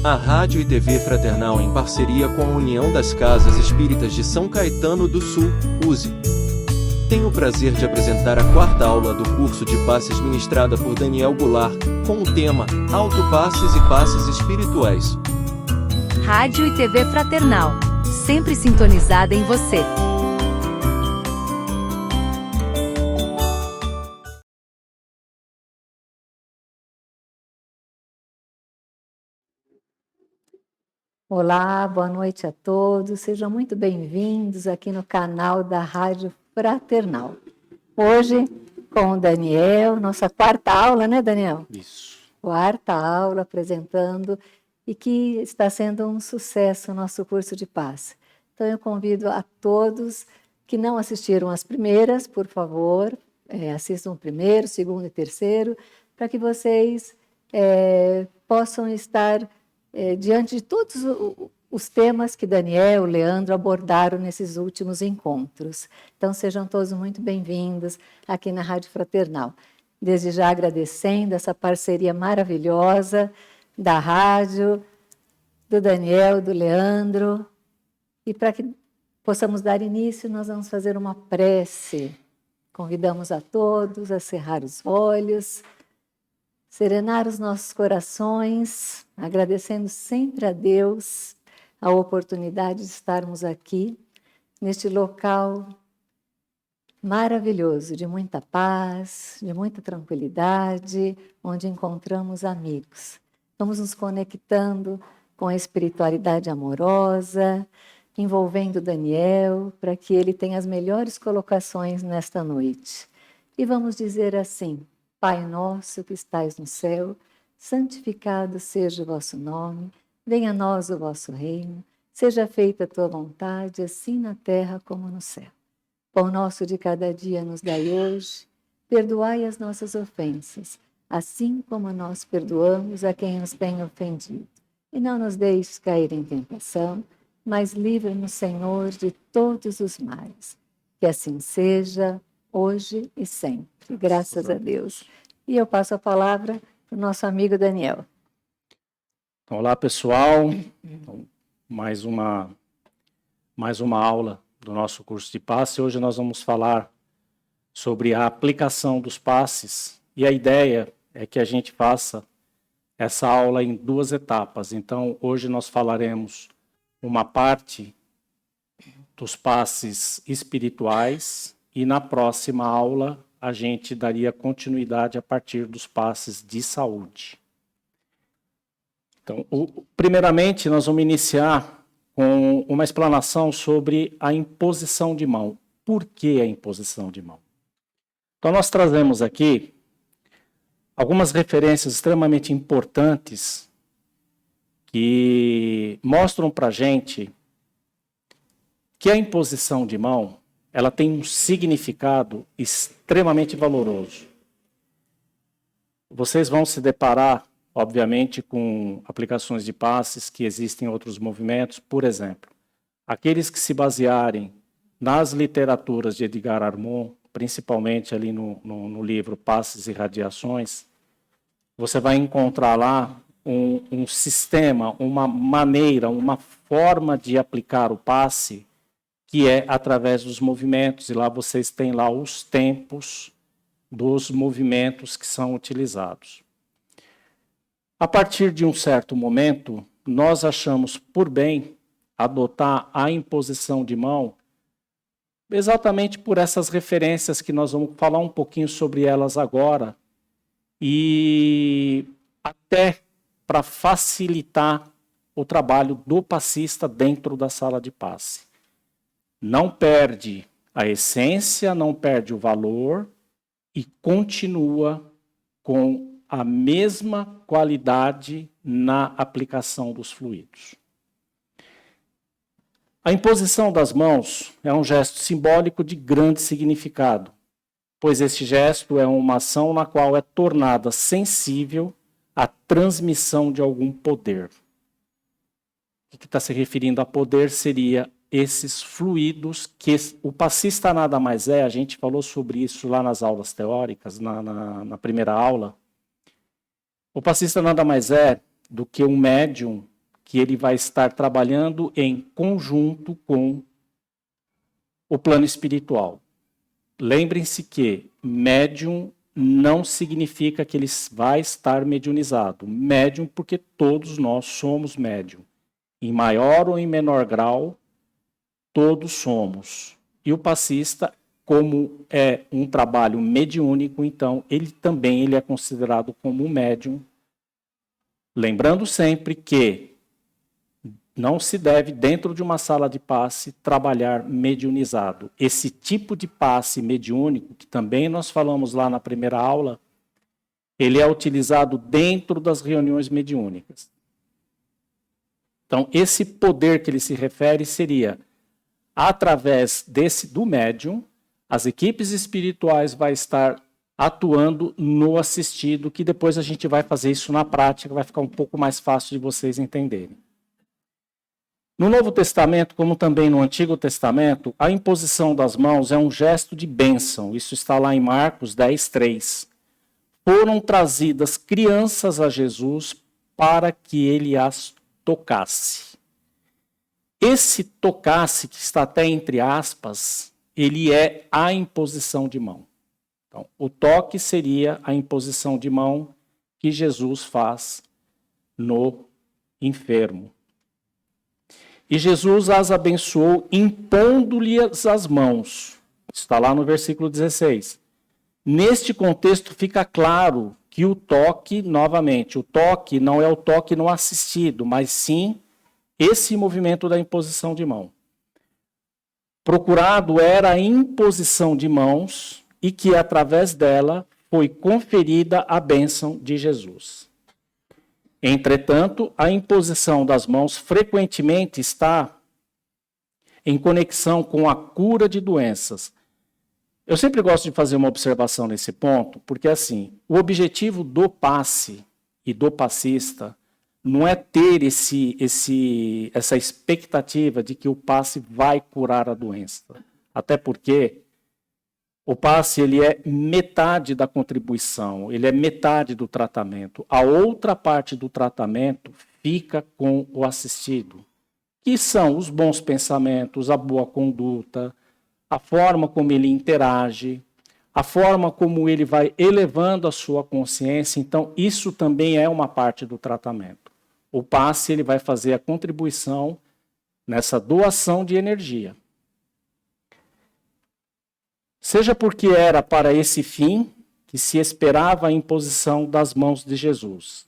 A Rádio e TV Fraternal, em parceria com a União das Casas Espíritas de São Caetano do Sul, USE, tem o prazer de apresentar a quarta aula do curso de passes ministrada por Daniel Goulart, com o tema Autopasses e Passes Espirituais. Rádio e TV Fraternal, sempre sintonizada em você. Olá, boa noite a todos, sejam muito bem-vindos aqui no canal da Rádio Fraternal. Hoje, com o Daniel, nossa quarta aula, né, Daniel? Isso. Quarta aula apresentando e que está sendo um sucesso o nosso curso de passe. Então, eu convido a todos que não assistiram às primeiras, por favor, assistam o primeiro, segundo e terceiro, para que vocês possam estar diante de todos os temas que Daniel, Leandro abordaram nesses últimos encontros. Então, sejam todos muito bem-vindos aqui na Rádio Fraternal. Desde já agradecendo essa parceria maravilhosa da rádio, do Daniel, do Leandro. E para que possamos dar início, nós vamos fazer uma prece. Convidamos a todos a cerrar os olhos, serenar os nossos corações, agradecendo sempre a Deus a oportunidade de estarmos aqui, neste local maravilhoso, de muita paz, de muita tranquilidade, onde encontramos amigos. Vamos nos conectando com a espiritualidade amorosa, envolvendo Daniel, para que ele tenha as melhores colocações nesta noite. E vamos dizer assim: Pai nosso que estais no céu, santificado seja o vosso nome, venha a nós o vosso reino, seja feita a tua vontade, assim na terra como no céu. Pão nosso de cada dia nos dai hoje, perdoai as nossas ofensas, assim como nós perdoamos a quem nos tem ofendido. E não nos deixes cair em tentação, mas livra-nos, Senhor, de todos os males. Que assim seja, hoje e sempre. Graças a Deus. E eu passo a palavra para o nosso amigo Daniel. Olá, pessoal. Então, mais uma aula do nosso curso de passe. Hoje nós vamos falar sobre a aplicação dos passes. E a ideia é que a gente faça essa aula em duas etapas. Então, hoje nós falaremos uma parte dos passes espirituais e na próxima aula a gente daria continuidade a partir dos passes de saúde. Então, primeiramente, nós vamos iniciar com uma explanação sobre a imposição de mão. Por que a imposição de mão? Então, nós trazemos aqui algumas referências extremamente importantes que mostram para a gente que a imposição de mão ela tem um significado extremamente valoroso. Vocês vão se deparar, obviamente, com aplicações de passes que existem em outros movimentos. Por exemplo, aqueles que se basearem nas literaturas de Edgar Armond, principalmente ali no livro Passes e Radiações, você vai encontrar lá um sistema, uma maneira, uma forma de aplicar o passe que é através dos movimentos, e lá vocês têm lá os tempos dos movimentos que são utilizados. A partir de um certo momento, nós achamos por bem adotar a imposição de mão exatamente por essas referências que nós vamos falar um pouquinho sobre elas agora, e até para facilitar o trabalho do passista dentro da sala de passe. Não perde a essência, não perde o valor e continua com a mesma qualidade na aplicação dos fluidos. A imposição das mãos é um gesto simbólico de grande significado, pois esse gesto é uma ação na qual é tornada sensível a transmissão de algum poder. O que está se referindo a poder seria esses fluidos que o passista nada mais é, a gente falou sobre isso lá nas aulas teóricas, na primeira aula. O passista nada mais é do que um médium que ele vai estar trabalhando em conjunto com o plano espiritual. Lembrem-se que médium não significa que ele vai estar mediunizado. Médium porque todos nós somos médium. Em maior ou em menor grau, todos somos. E o passista, como é um trabalho mediúnico, então ele é considerado como um médium. Lembrando sempre que não se deve, dentro de uma sala de passe, trabalhar mediunizado. Esse tipo de passe mediúnico, que também nós falamos lá na primeira aula, ele é utilizado dentro das reuniões mediúnicas. Então, esse poder que ele se refere seria, através do médium, as equipes espirituais vão estar atuando no assistido, que depois a gente vai fazer isso na prática, vai ficar um pouco mais fácil de vocês entenderem. No Novo Testamento, como também no Antigo Testamento, a imposição das mãos é um gesto de bênção. Isso está lá em Marcos 10:3. Foram trazidas crianças a Jesus para que ele as tocasse. Esse tocasse, que está até entre aspas, ele é a imposição de mão. Então, o toque seria a imposição de mão que Jesus faz no enfermo. E Jesus as abençoou, impondo-lhes as mãos. Está lá no versículo 16. Neste contexto fica claro que o toque, novamente, o toque não é o toque no assistido, mas sim esse movimento da imposição de mão. Procurado era a imposição de mãos e que através dela foi conferida a bênção de Jesus. Entretanto, a imposição das mãos frequentemente está em conexão com a cura de doenças. Eu sempre gosto de fazer uma observação nesse ponto, porque assim, o objetivo do passe e do passista não é ter essa expectativa de que o passe vai curar a doença. Até porque o passe ele é metade da contribuição, ele é metade do tratamento. A outra parte do tratamento fica com o assistido, que são os bons pensamentos, a boa conduta, a forma como ele interage, a forma como ele vai elevando a sua consciência. Então, isso também é uma parte do tratamento. O passe ele vai fazer a contribuição nessa doação de energia. Seja porque era para esse fim que se esperava a imposição das mãos de Jesus.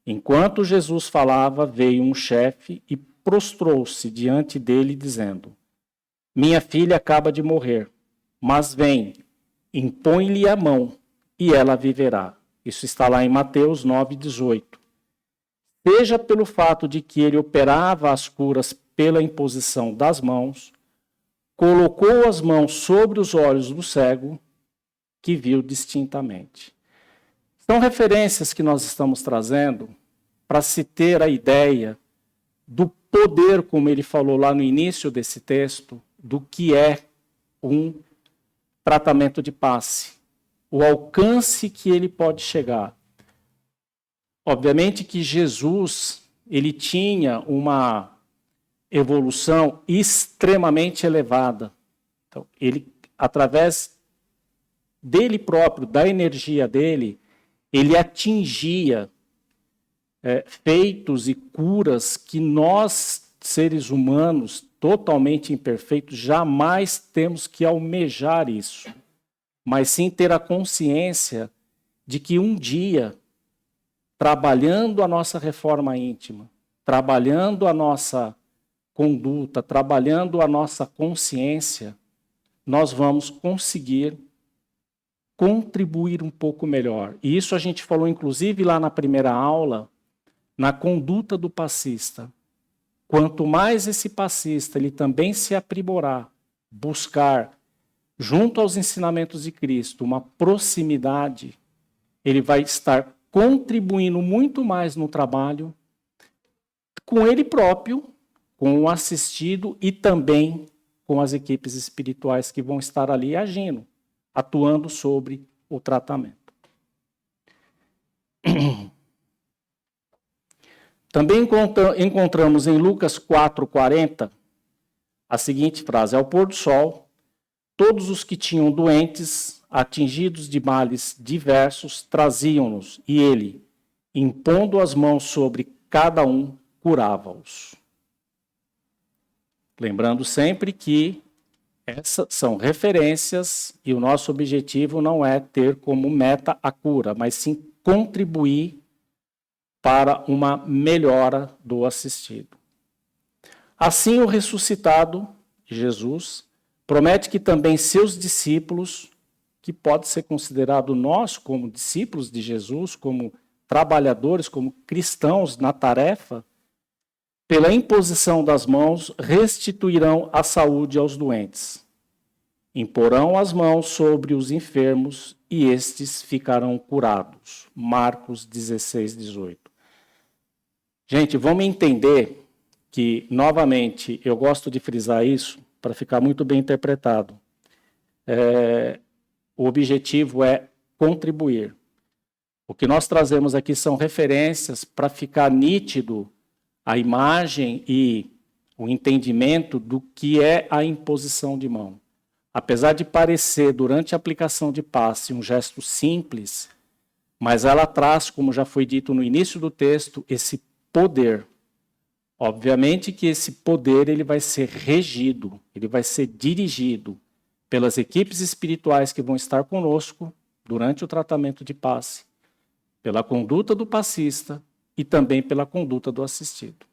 Enquanto Jesus falava, veio um chefe e prostrou-se diante dele, dizendo: minha filha acaba de morrer, mas vem, impõe-lhe a mão, e ela viverá. Isso está lá em Mateus 9:18. Seja pelo fato de que ele operava as curas pela imposição das mãos, colocou as mãos sobre os olhos do cego, que viu distintamente. São referências que nós estamos trazendo para se ter a ideia do poder, como ele falou lá no início desse texto, do que é um tratamento de passe, o alcance que ele pode chegar. Obviamente que Jesus, ele tinha uma evolução extremamente elevada. Então, ele, através dele próprio, da energia dele, ele atingia feitos e curas que nós, seres humanos, totalmente imperfeitos, jamais temos que almejar isso, mas sim ter a consciência de que um dia, trabalhando a nossa reforma íntima, trabalhando a nossa conduta, trabalhando a nossa consciência, nós vamos conseguir contribuir um pouco melhor. E isso a gente falou, inclusive, lá na primeira aula, na conduta do passista. Quanto mais esse passista ele também se aprimorar, buscar, junto aos ensinamentos de Cristo, uma proximidade, ele vai estar contribuindo muito mais no trabalho com ele próprio, com o assistido e também com as equipes espirituais que vão estar ali agindo, atuando sobre o tratamento. Também encontramos em Lucas 4,40 a seguinte frase: ao pôr do sol, todos os que tinham doentes, atingidos de males diversos, traziam-nos, e ele, impondo as mãos sobre cada um, curava-os. Lembrando sempre que essas são referências e o nosso objetivo não é ter como meta a cura, mas sim contribuir para uma melhora do assistido. Assim, o ressuscitado, Jesus, promete que também seus discípulos, que pode ser considerado nós como discípulos de Jesus, como trabalhadores, como cristãos na tarefa, pela imposição das mãos, restituirão a saúde aos doentes. Imporão as mãos sobre os enfermos e estes ficarão curados. Marcos 16, 18. Gente, vamos entender que, novamente, eu gosto de frisar isso para ficar muito bem interpretado. O objetivo é contribuir. O que nós trazemos aqui são referências para ficar nítido a imagem e o entendimento do que é a imposição de mão. Apesar de parecer, durante a aplicação de passe, um gesto simples, mas ela traz, como já foi dito no início do texto, esse poder. Obviamente que esse poder ele vai ser regido, ele vai ser dirigido pelas equipes espirituais que vão estar conosco durante o tratamento de passe, pela conduta do passista e também pela conduta do assistido.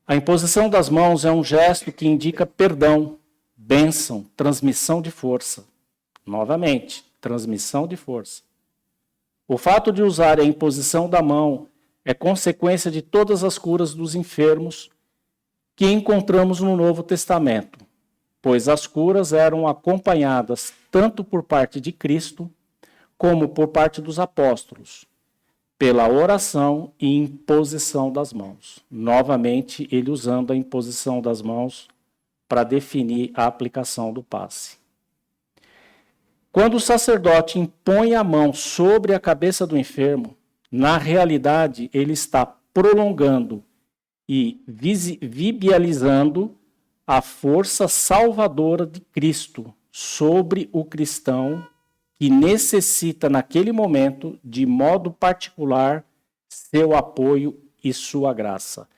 A imposição das mãos é um gesto que indica perdão, bênção, transmissão de força. Novamente, transmissão de força. O fato de usar a imposição da mão é consequência de todas as curas dos enfermos que encontramos no Novo Testamento, pois as curas eram acompanhadas tanto por parte de Cristo como por parte dos apóstolos, pela oração e imposição das mãos. Novamente, ele usando a imposição das mãos para definir a aplicação do passe. Quando o sacerdote impõe a mão sobre a cabeça do enfermo, na realidade, ele está prolongando e viabilizando a força salvadora de Cristo sobre o cristão que necessita, naquele momento, de modo particular, seu apoio e sua graça.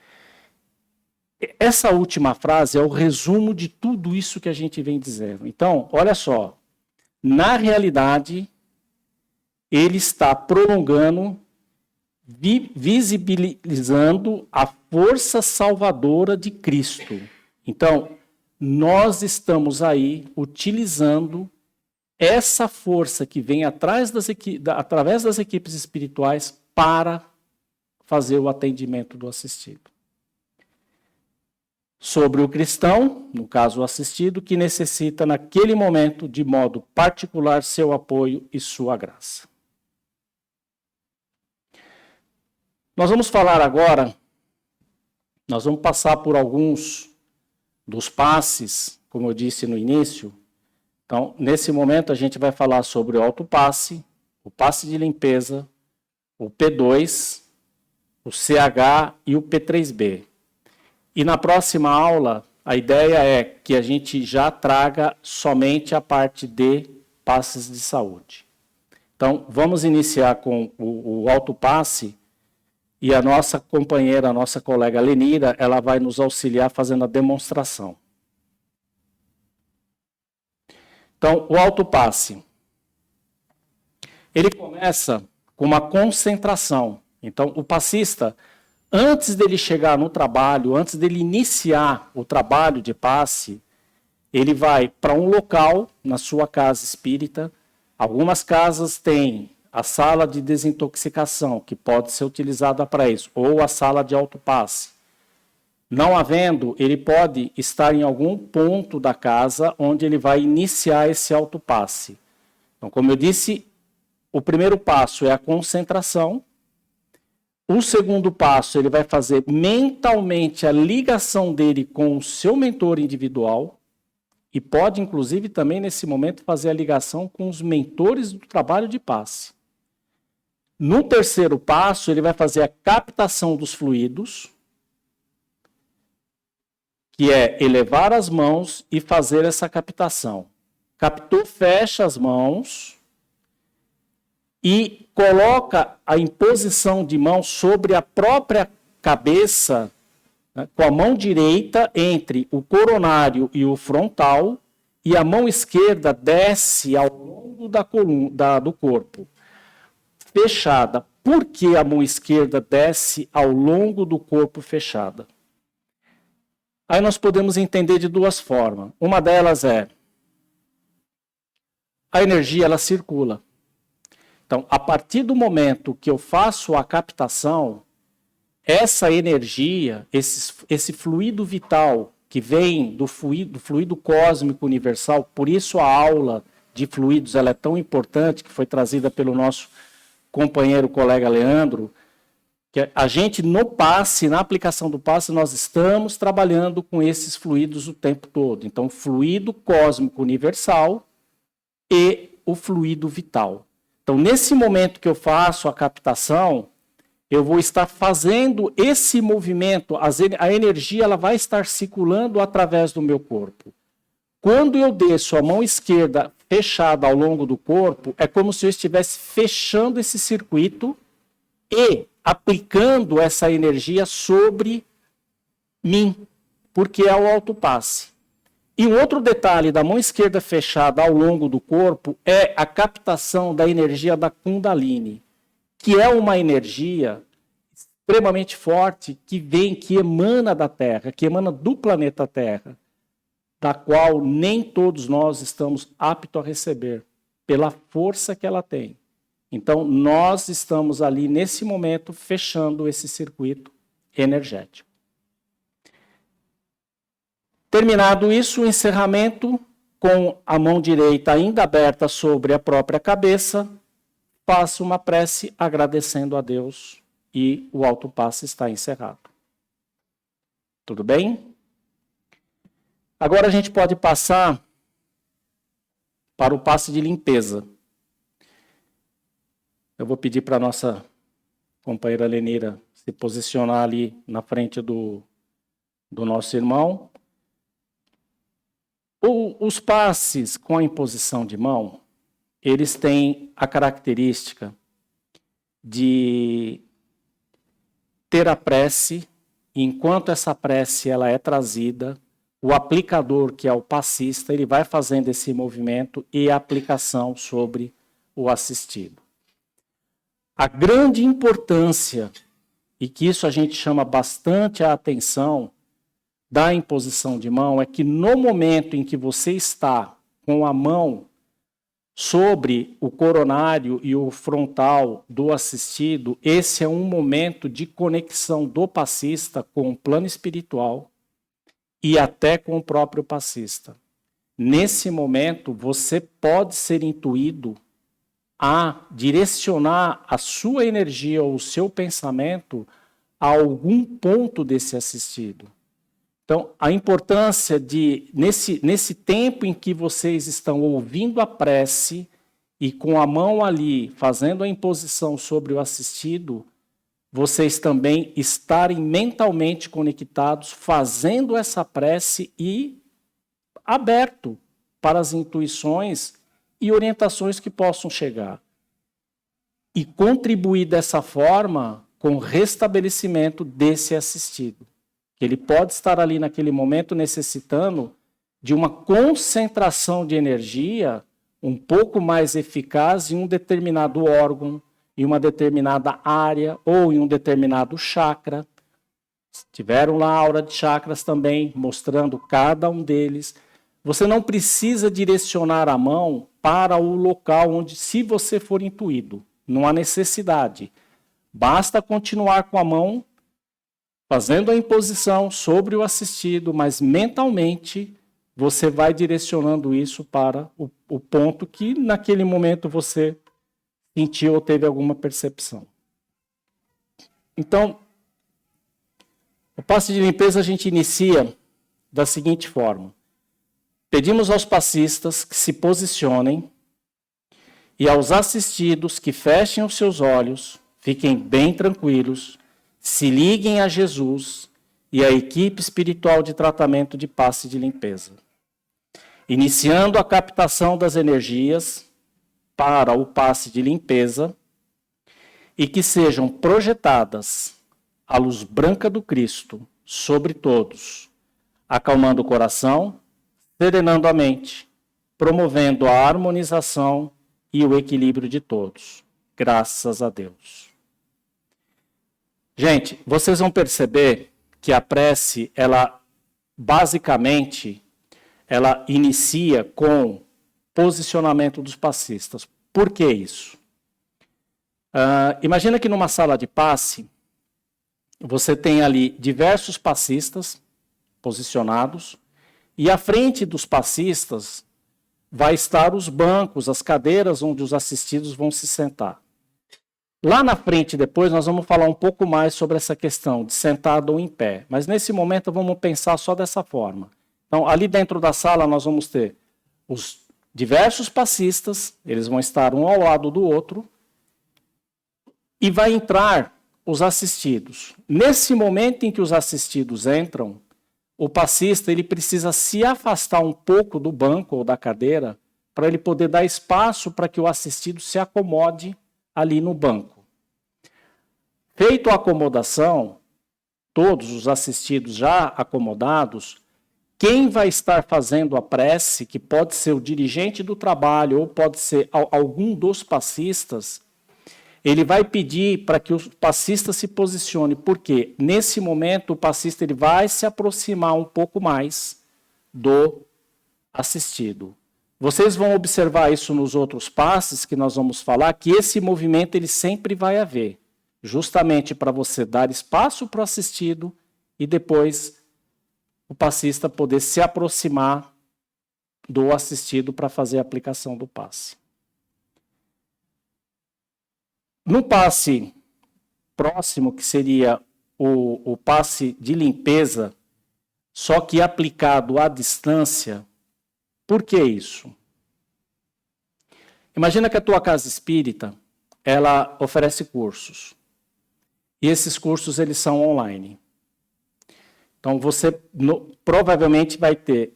Essa última frase é o resumo de tudo isso que a gente vem dizendo. Então, olha só, na realidade, ele está prolongando, visibilizando a força salvadora de Cristo. Então, nós estamos aí utilizando essa força que vem através das equipes espirituais para fazer o atendimento do assistido. Sobre o cristão, no caso o assistido, que necessita naquele momento, de modo particular, seu apoio e sua graça. Nós vamos falar agora, nós vamos passar por alguns dos passes, como eu disse no início. Então, nesse momento, a gente vai falar sobre o autopasse, o passe de limpeza, o P2, o CH e o P3B. E na próxima aula, a ideia é que a gente já traga somente a parte de passes de saúde. Então, vamos iniciar com o autopasse e a nossa companheira, a nossa colega Lenira, ela vai nos auxiliar fazendo a demonstração. Então, o autopasse, ele começa com uma concentração. Então, o passista, antes dele chegar no trabalho, antes dele iniciar o trabalho de passe, ele vai para um local na sua casa espírita. Algumas casas têm a sala de desintoxicação, que pode ser utilizada para isso, ou a sala de autopasse. Não havendo, ele pode estar em algum ponto da casa onde ele vai iniciar esse autopasse. Então, como eu disse, o primeiro passo é a concentração. O segundo passo, ele vai fazer mentalmente a ligação dele com o seu mentor individual e pode, inclusive, também nesse momento fazer a ligação com os mentores do trabalho de passe. No terceiro passo, ele vai fazer a captação dos fluidos, que é elevar as mãos e fazer essa captação. Captou, fecha as mãos e coloca a imposição de mão sobre a própria cabeça, né, com a mão direita entre o coronário e o frontal, e a mão esquerda desce ao longo da coluna, do corpo, fechada. Por que a mão esquerda desce ao longo do corpo fechada? Aí nós podemos entender de duas formas. Uma delas é a energia, ela circula. Então, a partir do momento que eu faço a captação, essa energia, esse fluido vital que vem do fluido cósmico universal, por isso a aula de fluidos ela é tão importante, que foi trazida pelo nosso companheiro, colega Leandro, que a gente no passe, na aplicação do passe, nós estamos trabalhando com esses fluidos o tempo todo. Então, fluido cósmico universal e o fluido vital. Então, nesse momento que eu faço a captação, eu vou estar fazendo esse movimento, a energia ela vai estar circulando através do meu corpo. Quando eu desço a mão esquerda fechada ao longo do corpo, é como se eu estivesse fechando esse circuito e aplicando essa energia sobre mim, porque é o autopasse. E um outro detalhe da mão esquerda fechada ao longo do corpo é a captação da energia da Kundalini, que é uma energia extremamente forte que emana da Terra, que emana do planeta Terra, da qual nem todos nós estamos aptos a receber, pela força que ela tem. Então, nós estamos ali, nesse momento, fechando esse circuito energético. Terminado isso, o encerramento, com a mão direita ainda aberta sobre a própria cabeça, faço uma prece agradecendo a Deus e o autopasse está encerrado. Tudo bem? Agora a gente pode passar para o passe de limpeza. Eu vou pedir para a nossa companheira Lenira se posicionar ali na frente do nosso irmão. Os passes com a imposição de mão, eles têm a característica de ter a prece, e enquanto essa prece ela é trazida, o aplicador, que é o passista, ele vai fazendo esse movimento e a aplicação sobre o assistido. A grande importância, e que isso a gente chama bastante a atenção da imposição de mão, é que no momento em que você está com a mão sobre o coronário e o frontal do assistido, esse é um momento de conexão do passista com o plano espiritual e até com o próprio passista. Nesse momento, você pode ser intuído a direcionar a sua energia ou o seu pensamento a algum ponto desse assistido. Então, a importância de, nesse tempo em que vocês estão ouvindo a prece e com a mão ali fazendo a imposição sobre o assistido, vocês também estarem mentalmente conectados, fazendo essa prece e aberto para as intuições e orientações que possam chegar. E contribuir dessa forma com o restabelecimento desse assistido. Ele pode estar ali naquele momento necessitando de uma concentração de energia um pouco mais eficaz em um determinado órgão, em uma determinada área ou em um determinado chakra. Tiveram lá a aura de chakras também, mostrando cada um deles. Você não precisa direcionar a mão para o local onde, se você for intuído, não há necessidade. Basta continuar com a mão fazendo a imposição sobre o assistido, mas mentalmente você vai direcionando isso para o ponto que naquele momento você sentiu ou teve alguma percepção. Então, o passe de limpeza a gente inicia da seguinte forma. Pedimos aos passistas que se posicionem E aos assistidos que fechem os seus olhos, fiquem bem tranquilos, se liguem a Jesus e à equipe espiritual de tratamento de passe de limpeza, iniciando a captação das energias para o passe de limpeza e que sejam projetadas a luz branca do Cristo sobre todos, acalmando o coração, serenando a mente, promovendo a harmonização e o equilíbrio de todos. Graças a Deus. Gente, vocês vão perceber que a prece, ela basicamente, ela inicia com posicionamento dos passistas. Por que isso? Imagina que numa sala de passe, você tem ali diversos passistas posicionados, e à frente dos passistas vai estar os bancos, as cadeiras onde os assistidos vão se sentar. Lá na frente, depois, nós vamos falar um pouco mais sobre essa questão de sentado ou em pé. Mas nesse momento, vamos pensar só dessa forma. Então, ali dentro da sala, nós vamos ter os diversos passistas, eles vão estar um ao lado do outro, e vai entrar os assistidos. Nesse momento em que os assistidos entram, o passista ele precisa se afastar um pouco do banco ou da cadeira para ele poder dar espaço para que o assistido se acomode ali no banco. Feito a acomodação, todos os assistidos já acomodados, quem vai estar fazendo a prece, que pode ser o dirigente do trabalho ou pode ser algum dos passistas, ele vai pedir para que o passista se posicione, porque nesse momento o passista ele vai se aproximar um pouco mais do assistido. Vocês vão observar isso nos outros passes que nós vamos falar, que esse movimento ele sempre vai haver, justamente para você dar espaço para o assistido e depois o passista poder se aproximar do assistido para fazer a aplicação do passe. No passe próximo, que seria o passe de limpeza, só que aplicado à distância, por que isso? Imagina que a tua casa espírita, ela oferece cursos. E esses cursos, eles são online. Então, você provavelmente vai ter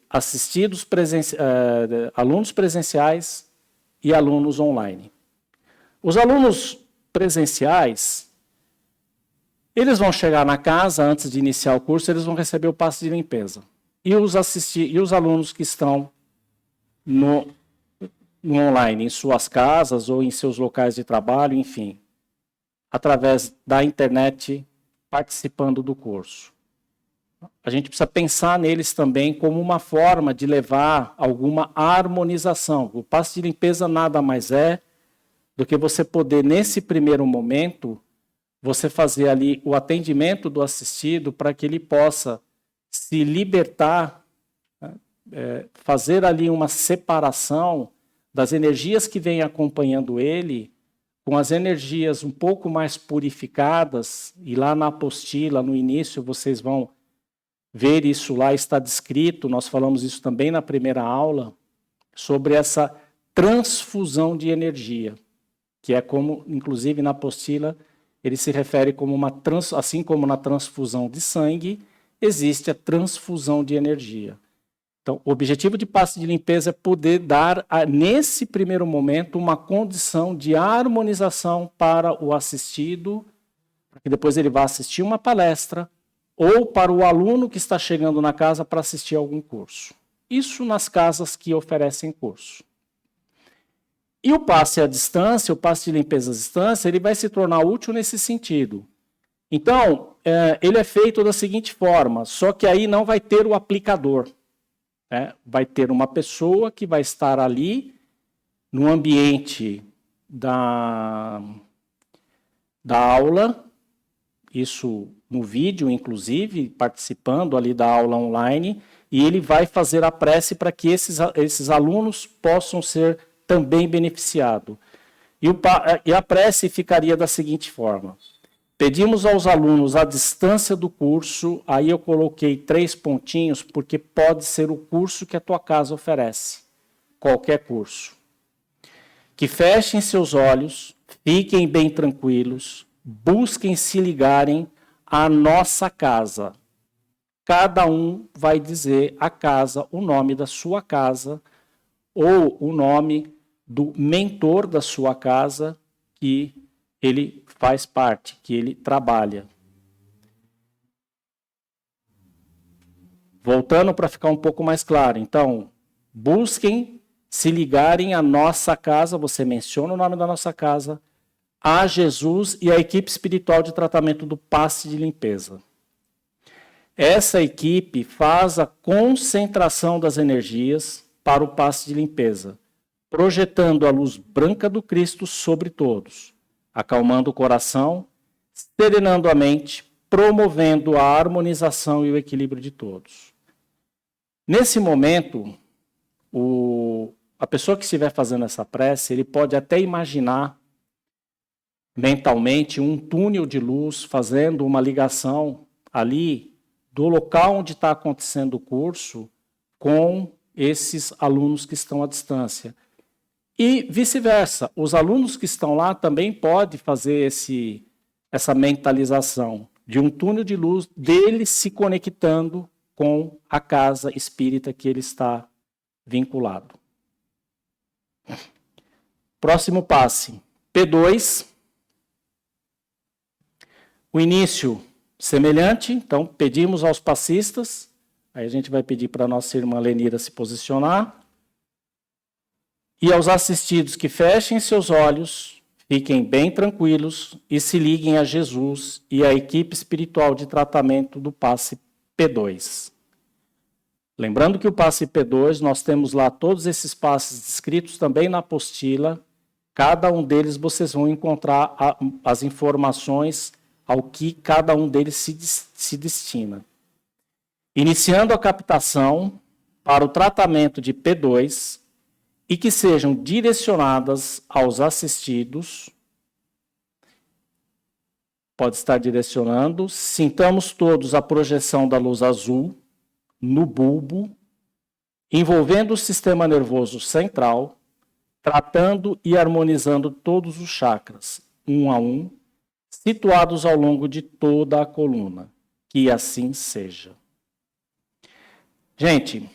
alunos presenciais e alunos online. Os alunos presenciais, eles vão chegar na casa antes de iniciar o curso, eles vão receber o passe de limpeza. E os alunos que estão no online, em suas casas ou em seus locais de trabalho, enfim, através da internet, participando do curso. A gente precisa pensar neles também como uma forma de levar alguma harmonização. O passe de limpeza nada mais é do que você poder, nesse primeiro momento, você fazer ali o atendimento do assistido para que ele possa se libertar, fazer ali uma separação das energias que vêm acompanhando ele, com as energias um pouco mais purificadas, e lá na apostila, no início, vocês vão ver isso lá, está descrito, nós falamos isso também na primeira aula, sobre essa transfusão de energia, que é como, inclusive na apostila, ele se refere como assim como na transfusão de sangue, existe a transfusão de energia. Então, o objetivo de passe de limpeza é poder dar, nesse primeiro momento, uma condição de harmonização para o assistido, para que depois ele vá assistir uma palestra, ou para o aluno que está chegando na casa para assistir a algum curso. Isso nas casas que oferecem curso. E o passe à distância, o passe de limpeza à distância, ele vai se tornar útil nesse sentido. Então, ele é feito da seguinte forma, só que aí não vai ter o aplicador. Vai ter uma pessoa que vai estar ali no ambiente da aula, isso no vídeo, inclusive, participando ali da aula online, e ele vai fazer a prece para que esses alunos possam ser também beneficiados. E a prece ficaria da seguinte forma. Pedimos aos alunos a distância do curso, aí eu coloquei 3 pontinhos, porque pode ser o curso que a tua casa oferece, qualquer curso. que fechem seus olhos, fiquem bem tranquilos, busquem se ligarem à nossa casa. Cada um vai dizer a casa, o nome da sua casa, ou o nome do mentor da sua casa, que ele faz parte, que ele trabalha. Voltando para ficar um pouco mais claro, então, busquem se ligarem à nossa casa, você menciona o nome da nossa casa, a Jesus e a equipe espiritual de tratamento do passe de limpeza. Essa equipe faz a concentração das energias para o passe de limpeza, projetando a luz branca do Cristo sobre todos, acalmando o coração, serenando a mente, promovendo a harmonização e o equilíbrio de todos. Nesse momento, a pessoa que estiver fazendo essa prece, ele pode até imaginar mentalmente um túnel de luz fazendo uma ligação ali do local onde está acontecendo o curso com esses alunos que estão à distância. E vice-versa, os alunos que estão lá também podem fazer essa mentalização de um túnel de luz dele se conectando com a casa espírita que ele está vinculado. Próximo passe, P2. O início semelhante, então pedimos aos passistas, aí a gente vai pedir para a nossa irmã Lenira se posicionar, e aos assistidos que fechem seus olhos, fiquem bem tranquilos e se liguem a Jesus e à equipe espiritual de tratamento do passe P2. Lembrando que o passe P2, nós temos lá todos esses passes descritos também na apostila, cada um deles vocês vão encontrar as informações ao que cada um deles se destina. Iniciando a captação para o tratamento de P2 e que sejam direcionadas aos assistidos, pode estar direcionando, sintamos todos a projeção da luz azul no bulbo, envolvendo o sistema nervoso central, tratando e harmonizando todos os chakras, um a um, situados ao longo de toda a coluna. Que assim seja. Gente,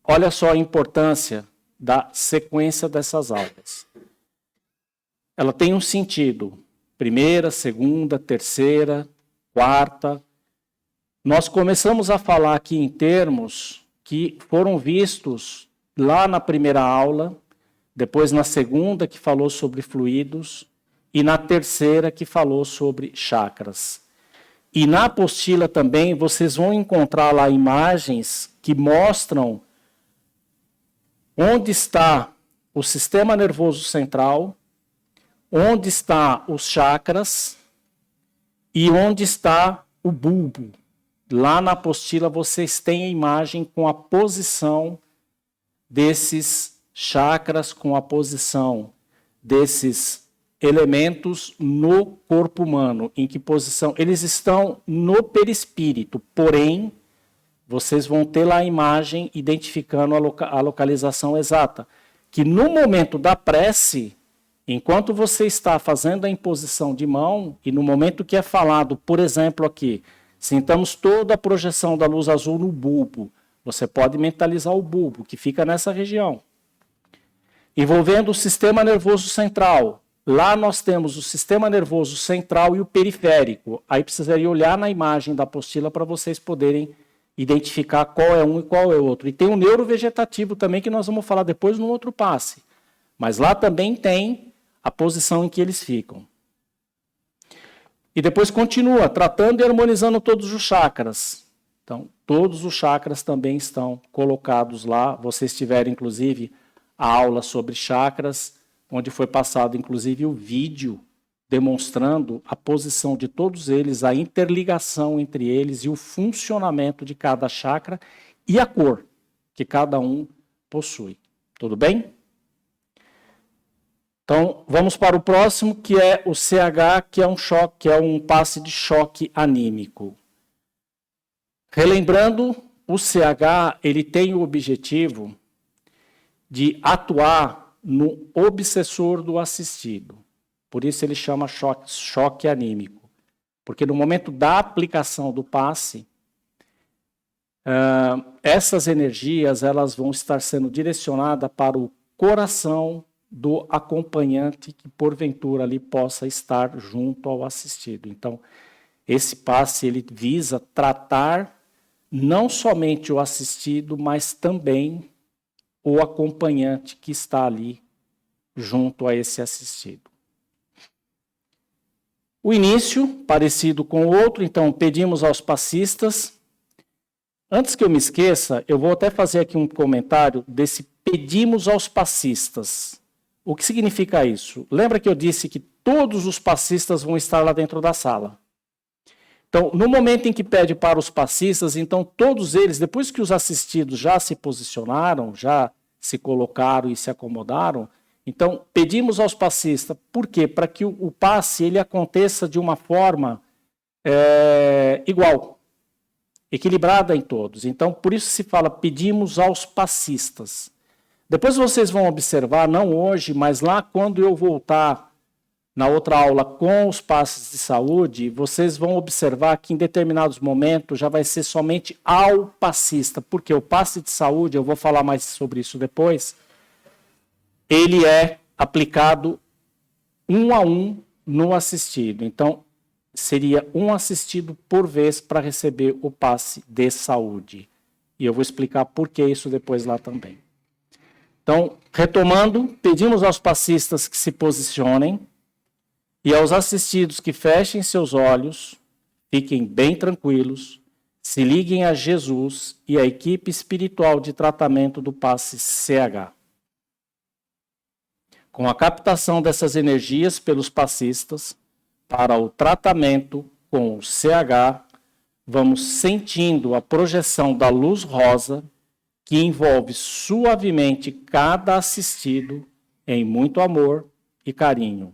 olha só a importância da sequência dessas aulas. Ela tem um sentido. Primeira, segunda, terceira, quarta. Nós começamos a falar aqui em termos que foram vistos lá na primeira aula, depois na segunda, que falou sobre fluidos, e na terceira, que falou sobre chakras. E na apostila também vocês vão encontrar lá imagens que mostram onde está o sistema nervoso central, onde está os chakras e onde está o bulbo. Lá na apostila vocês têm a imagem com a posição desses chakras, com a posição desses elementos no corpo humano. Em que posição? Eles estão no perispírito, porém, vocês vão ter lá a imagem identificando a localização exata. Que no momento da prece, enquanto você está fazendo a imposição de mão, e no momento que é falado, por exemplo, aqui, sintamos toda a projeção da luz azul no bulbo. Você pode mentalizar o bulbo, que fica nessa região. Envolvendo o sistema nervoso central. Lá nós temos o sistema nervoso central e o periférico. Aí precisaria olhar na imagem da apostila para vocês poderem identificar qual é um e qual é o outro. E tem o neurovegetativo também, que nós vamos falar depois no outro passe. Mas lá também tem a posição em que eles ficam. E depois continua, tratando e harmonizando todos os chakras. Então, todos os chakras também estão colocados lá. Vocês tiveram, inclusive, a aula sobre chakras, onde foi passado, inclusive, o vídeo demonstrando a posição de todos eles, a interligação entre eles e o funcionamento de cada chakra e a cor que cada um possui. Tudo bem? Então, vamos para o próximo, que é o CH, que é um choque, que é um passe de choque anímico. Relembrando, o CH, ele tem o objetivo de atuar no obsessor do assistido. Por isso ele chama choque anímico. Porque no momento da aplicação do passe, essas energias elas vão estar sendo direcionadas para o coração do acompanhante que porventura ali possa estar junto ao assistido. Então, esse passe ele visa tratar não somente o assistido, mas também o acompanhante que está ali junto a esse assistido. O início, parecido com o outro, então pedimos aos passistas. Antes que eu me esqueça, eu vou até fazer aqui um comentário desse pedimos aos passistas. O que significa isso? Lembra que eu disse que todos os passistas vão estar lá dentro da sala? Então, no momento em que pede para os passistas, então todos eles, depois que os assistidos já se posicionaram, já se colocaram e se acomodaram, então pedimos aos passistas, por quê? Para que o passe ele aconteça de uma forma igual, equilibrada em todos. Então, por isso se fala pedimos aos passistas. Depois vocês vão observar, não hoje, mas lá quando eu voltar na outra aula com os passes de saúde, vocês vão observar que em determinados momentos já vai ser somente ao passista, porque o passe de saúde, eu vou falar mais sobre isso depois, ele é aplicado 1 a 1 no assistido. Então, seria um assistido por vez para receber o passe de saúde. E eu vou explicar por que isso depois lá também. Então, retomando, pedimos aos passistas que se posicionem e aos assistidos que fechem seus olhos, fiquem bem tranquilos, se liguem a Jesus e à equipe espiritual de tratamento do passe CH. Com a captação dessas energias pelos passistas, para o tratamento com o CH, vamos sentindo a projeção da luz rosa que envolve suavemente cada assistido em muito amor e carinho,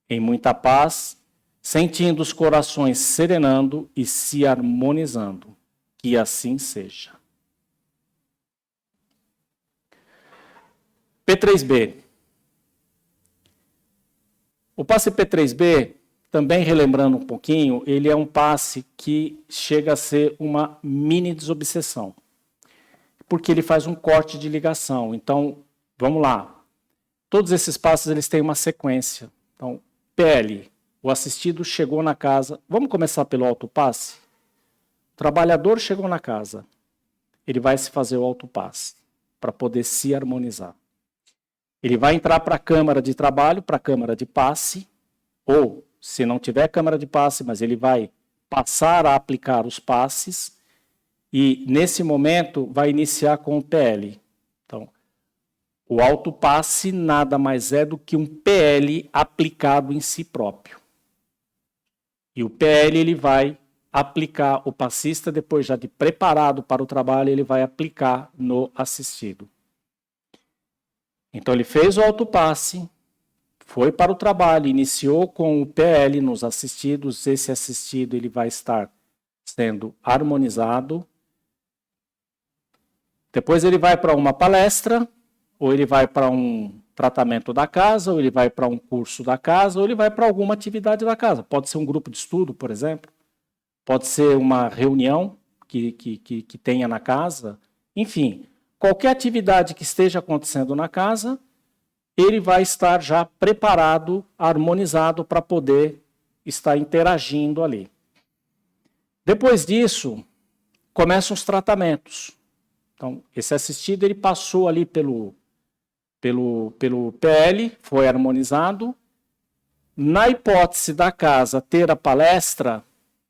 em muita paz, sentindo os corações serenando e se harmonizando. Que assim seja. P3B. O passe P3B, também relembrando um pouquinho, ele é um passe que chega a ser uma mini desobsessão, porque ele faz um corte de ligação. Então, vamos lá. Todos esses passos eles têm uma sequência. Então, PL, o assistido chegou na casa. Vamos começar pelo autopasse? O trabalhador chegou na casa. Ele vai se fazer o autopasse para poder se harmonizar. Ele vai entrar para a câmara de trabalho, para a câmara de passe, ou, se não tiver câmara de passe, mas ele vai passar a aplicar os passes, e, nesse momento, vai iniciar com o PL. Então, o autopasse nada mais é do que um PL aplicado em si próprio. E o PL ele vai aplicar, o passista, depois já de preparado para o trabalho, ele vai aplicar no assistido. Então, ele fez o autopasse, foi para o trabalho, iniciou com o PL nos assistidos, esse assistido ele vai estar sendo harmonizado. Depois ele vai para uma palestra, ou ele vai para um tratamento da casa, ou ele vai para um curso da casa, ou ele vai para alguma atividade da casa. Pode ser um grupo de estudo, por exemplo. Pode ser uma reunião que tenha na casa. Enfim, qualquer atividade que esteja acontecendo na casa, ele vai estar já preparado, harmonizado para poder estar interagindo ali. Depois disso, começam os tratamentos. Então, esse assistido ele passou ali pelo PL, foi harmonizado. Na hipótese da casa ter a palestra,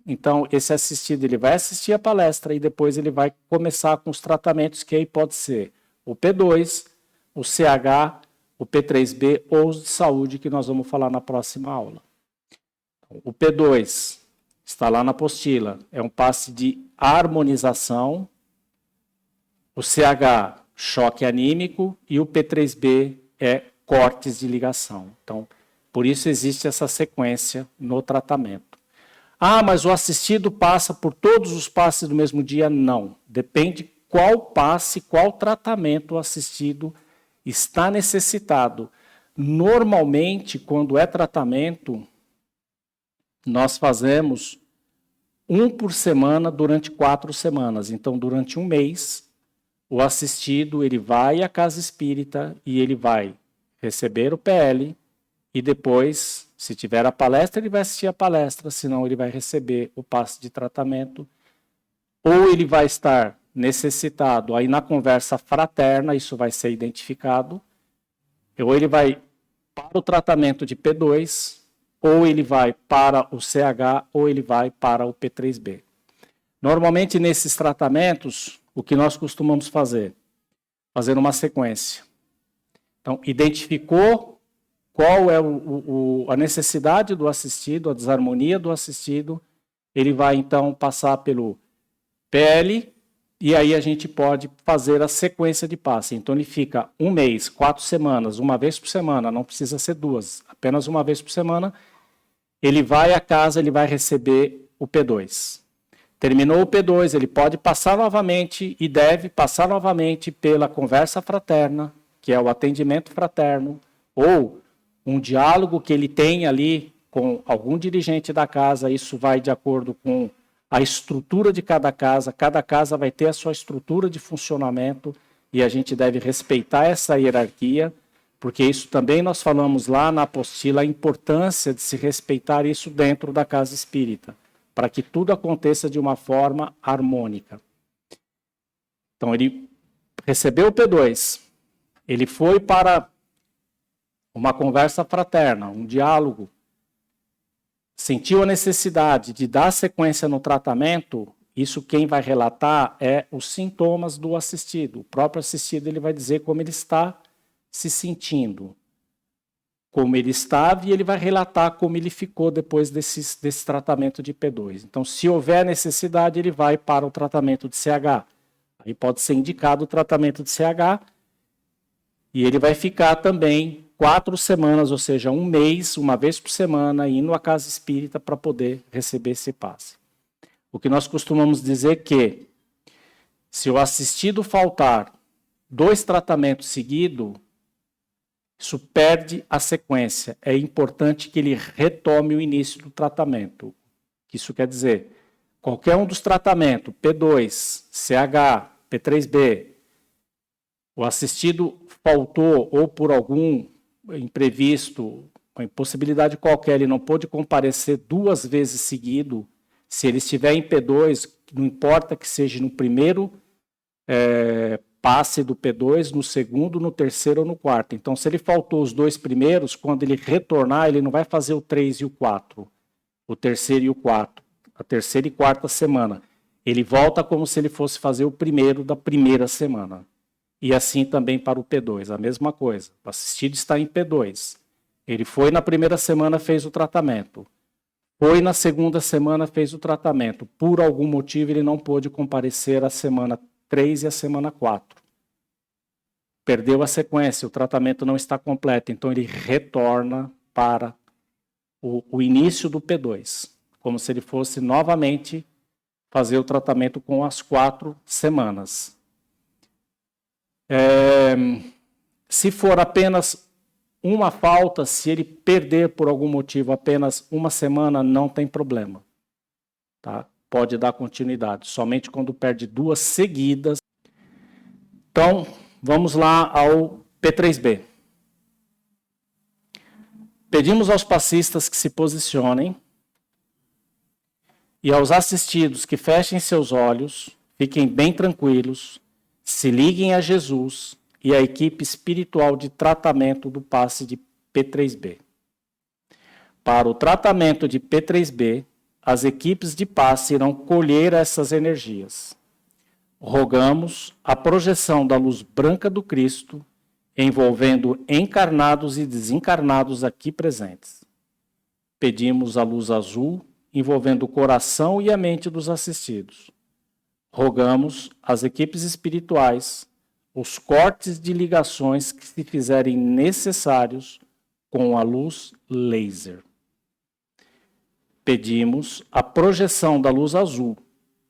então esse assistido ele vai assistir a palestra e depois ele vai começar com os tratamentos que aí pode ser o P2, o CH, o P3B ou os de saúde que nós vamos falar na próxima aula. O P2 está lá na apostila, é um passe de harmonização. O CH, choque anímico, e o P3B é cortes de ligação. Então, por isso existe essa sequência no tratamento. Ah, mas o assistido passa por todos os passes do mesmo dia? Não. Depende qual passe, qual tratamento o assistido está necessitado. Normalmente, quando é tratamento, nós fazemos 1 por semana durante 4 semanas. Então, durante um mês, o assistido ele vai à casa espírita e ele vai receber o PL e depois, se tiver a palestra, ele vai assistir a palestra, senão ele vai receber o passe de tratamento. Ou ele vai estar necessitado, aí na conversa fraterna, isso vai ser identificado, ou ele vai para o tratamento de P2, ou ele vai para o CH, ou ele vai para o P3B. Normalmente, nesses tratamentos, o que nós costumamos fazer? Fazer uma sequência. Então, identificou qual é a necessidade do assistido, a desarmonia do assistido, ele vai, então, passar pelo PL, e aí a gente pode fazer a sequência de passe. Então, ele fica 1 mês, 4 semanas, uma vez por semana, não precisa ser 2, apenas uma vez por semana, ele vai à casa, ele vai receber o P2. Terminou o P2, ele pode passar novamente e deve passar novamente pela conversa fraterna, que é o atendimento fraterno, ou um diálogo que ele tem ali com algum dirigente da casa, isso vai de acordo com a estrutura de cada casa vai ter a sua estrutura de funcionamento e a gente deve respeitar essa hierarquia, porque isso também nós falamos lá na apostila, a importância de se respeitar isso dentro da casa espírita, para que tudo aconteça de uma forma harmônica. Então, ele recebeu o P2, ele foi para uma conversa fraterna, um diálogo, sentiu a necessidade de dar sequência no tratamento, isso quem vai relatar é os sintomas do assistido. O próprio assistido ele vai dizer como ele está se sentindo, como ele estava, e ele vai relatar como ele ficou depois desse tratamento de P2. Então, se houver necessidade, ele vai para o tratamento de CH. Aí pode ser indicado o tratamento de CH, e ele vai ficar também 4 semanas, ou seja, 1 mês, uma vez por semana, indo à casa espírita para poder receber esse passe. O que nós costumamos dizer que, se o assistido faltar 2 tratamentos seguidos, isso perde a sequência. É importante que ele retome o início do tratamento. Isso quer dizer, qualquer um dos tratamentos, P2, CH, P3B, o assistido faltou ou por algum imprevisto, uma impossibilidade qualquer, ele não pôde comparecer 2 vezes seguido, se ele estiver em P2, não importa que seja no primeiro passe do P2, no segundo, no terceiro ou no quarto. Então, se ele faltou os 2 primeiros, quando ele retornar, ele não vai fazer o 3 e o 4, o terceiro e o quarto, a terceira e quarta semana. Ele volta como se ele fosse fazer o primeiro da primeira semana. E assim também para o P2, a mesma coisa. O assistido está em P2. Ele foi na primeira semana, fez o tratamento. Foi na segunda semana, fez o tratamento. Por algum motivo, ele não pôde comparecer a semana 3 e a semana 4. Perdeu a sequência, o tratamento não está completo. Então, ele retorna para o início do P2, como se ele fosse novamente fazer o tratamento com as 4 semanas. Se for apenas uma falta, se ele perder por algum motivo apenas 1 semana, não tem problema. Tá? Pode dar continuidade, somente quando perde 2 seguidas. Então, vamos lá ao P3B. Pedimos aos passistas que se posicionem e aos assistidos que fechem seus olhos, fiquem bem tranquilos, se liguem a Jesus e à equipe espiritual de tratamento do passe de P3B. Para o tratamento de P3B, as equipes de passe irão colher essas energias. Rogamos a projeção da luz branca do Cristo, envolvendo encarnados e desencarnados aqui presentes. Pedimos a luz azul, envolvendo o coração e a mente dos assistidos. Rogamos às equipes espirituais os cortes de ligações que se fizerem necessários com a luz laser. Pedimos a projeção da luz azul,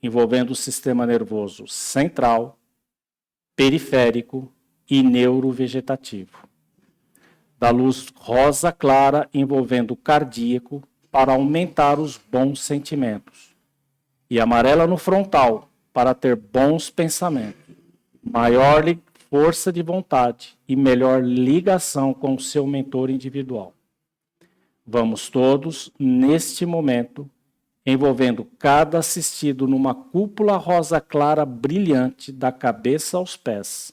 envolvendo o sistema nervoso central, periférico e neurovegetativo. Da luz rosa clara envolvendo o cardíaco para aumentar os bons sentimentos. E amarela no frontal para ter bons pensamentos, maior força de vontade e melhor ligação com o seu mentor individual. Vamos todos, neste momento, envolvendo cada assistido numa cúpula rosa clara brilhante da cabeça aos pés,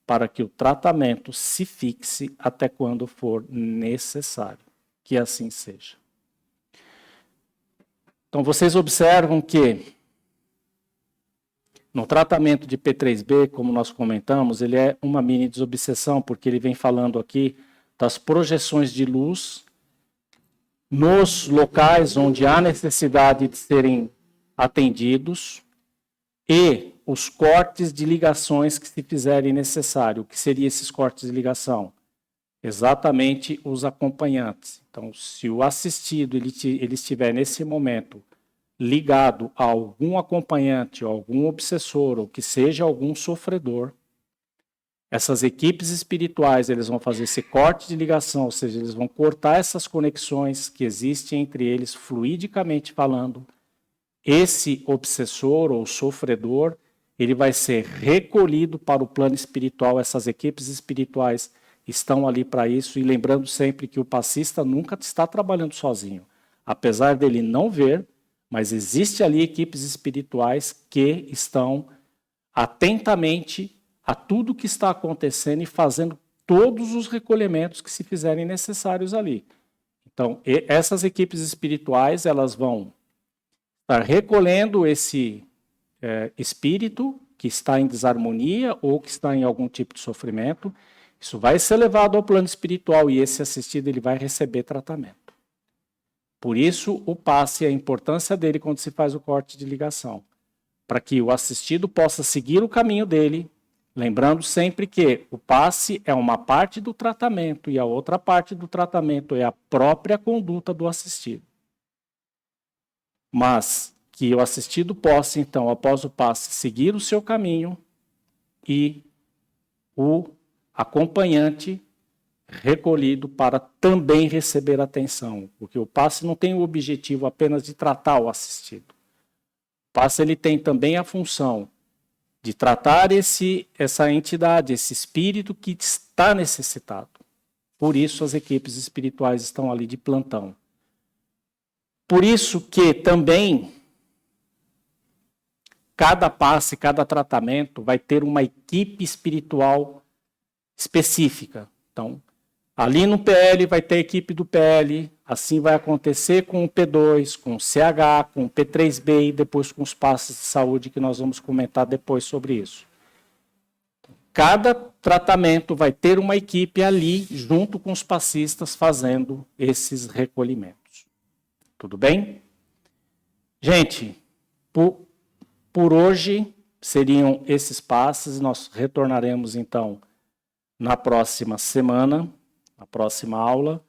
para que o tratamento se fixe até quando for necessário. Que assim seja. Então, vocês observam que no tratamento de P3B, como nós comentamos, ele é uma mini desobsessão, porque ele vem falando aqui das projeções de luz nos locais onde há necessidade de serem atendidos e os cortes de ligações que se fizerem necessário. O que seriam esses cortes de ligação? Exatamente os acompanhantes. Então, se o assistido ele estiver nesse momento ligado a algum acompanhante, ou algum obsessor, ou que seja algum sofredor, essas equipes espirituais eles vão fazer esse corte de ligação, ou seja, eles vão cortar essas conexões que existem entre eles, fluidicamente falando. Esse obsessor ou sofredor, ele vai ser recolhido para o plano espiritual. Essas equipes espirituais estão ali para isso, e lembrando sempre que o passista nunca está trabalhando sozinho. Apesar dele não ver, mas existe ali equipes espirituais que estão atentamente a tudo que está acontecendo e fazendo todos os recolhimentos que se fizerem necessários ali. Então, essas equipes espirituais, elas vão estar recolhendo esse espírito que está em desarmonia ou que está em algum tipo de sofrimento. Isso vai ser levado ao plano espiritual e esse assistido ele vai receber tratamento. Por isso, o passe e a importância dele quando se faz o corte de ligação, para que o assistido possa seguir o caminho dele, lembrando sempre que o passe é uma parte do tratamento e a outra parte do tratamento é a própria conduta do assistido. Mas que o assistido possa, então, após o passe, seguir o seu caminho e o acompanhante recolhido para também receber atenção, porque o passe não tem o objetivo apenas de tratar o assistido. O passe ele tem também a função de tratar essa entidade, esse espírito que está necessitado. Por isso as equipes espirituais estão ali de plantão. Por isso que também cada passe, cada tratamento vai ter uma equipe espiritual específica. Então, ali no PL vai ter a equipe do PL, assim vai acontecer com o P2, com o CH, com o P3B e depois com os passes de saúde que nós vamos comentar depois sobre isso. Cada tratamento vai ter uma equipe ali junto com os passistas fazendo esses recolhimentos. Tudo bem? Gente, por hoje seriam esses passes, nós retornaremos então na próxima semana, na próxima aula,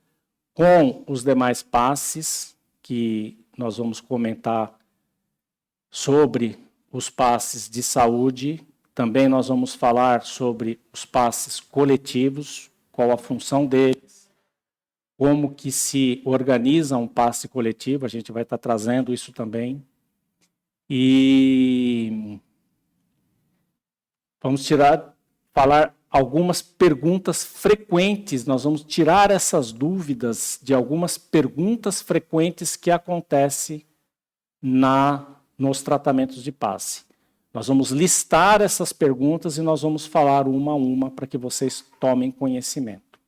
com os demais passes que nós vamos comentar sobre os passes de saúde. Também nós vamos falar sobre os passes coletivos, qual a função deles, como que se organiza um passe coletivo, a gente vai estar trazendo isso também. E vamos falar algumas perguntas frequentes, nós vamos tirar essas dúvidas de algumas perguntas frequentes que acontecem nos tratamentos de passe. Nós vamos listar essas perguntas e nós vamos falar uma a uma para que vocês tomem conhecimento.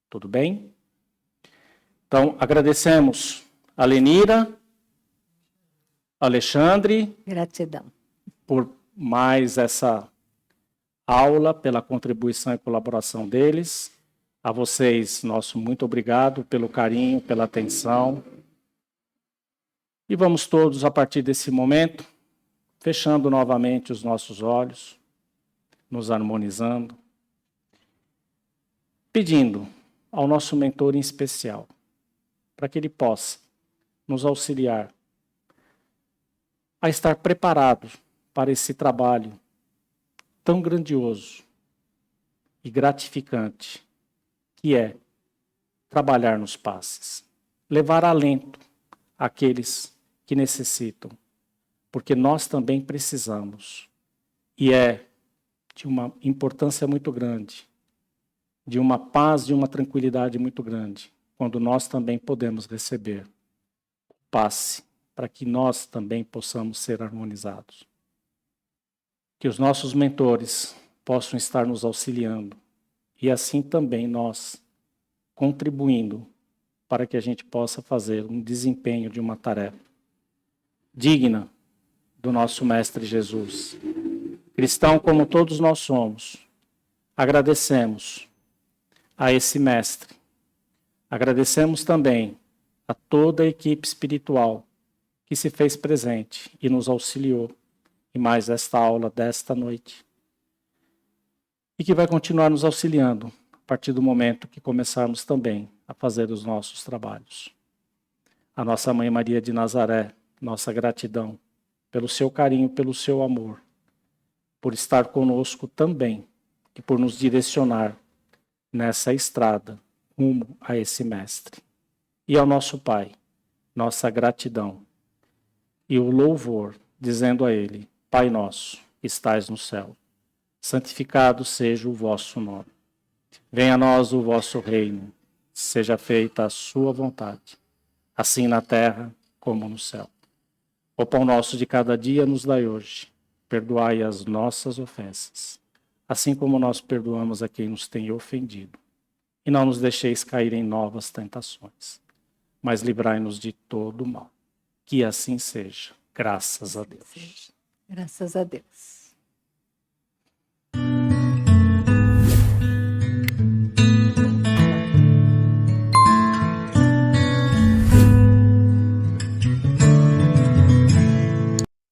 Tudo bem? Então, agradecemos a Lenira, Alexandre, Gratidão. por mais essa aula, pela contribuição e colaboração deles. A vocês, nosso muito obrigado pelo carinho, pela atenção. E vamos todos, a partir desse momento, fechando novamente os nossos olhos, nos harmonizando, pedindo ao nosso mentor em especial, para que ele possa nos auxiliar a estar preparados para esse trabalho tão grandioso e gratificante que é trabalhar nos passes, levar alento àqueles que necessitam, porque nós também precisamos. E é de uma importância muito grande, de uma paz, de uma tranquilidade muito grande, quando nós também podemos receber o passe, para que nós também possamos ser harmonizados. Que os nossos mentores possam estar nos auxiliando, e assim também nós contribuindo para que a gente possa fazer um desempenho de uma tarefa digna do nosso Mestre Jesus. Cristão como todos nós somos, agradecemos a esse Mestre. Agradecemos também a toda a equipe espiritual que se fez presente e nos auxiliou em mais esta aula desta noite. E que vai continuar nos auxiliando a partir do momento que começarmos também a fazer os nossos trabalhos. A nossa Mãe Maria de Nazaré, nossa gratidão pelo seu carinho, pelo seu amor, por estar conosco também e por nos direcionar nessa estrada rumo a esse Mestre. E ao nosso Pai, nossa gratidão e o louvor, dizendo a Ele: Pai nosso, que estais no céu, santificado seja o vosso nome. Venha a nós o vosso reino, seja feita a sua vontade, assim na terra como no céu. O pão nosso de cada dia nos dai hoje. Perdoai as nossas ofensas, assim como nós perdoamos a quem nos tem ofendido. E não nos deixeis cair em novas tentações, mas livrai-nos de todo o mal. Que assim seja. Graças a Deus. Graças a Deus.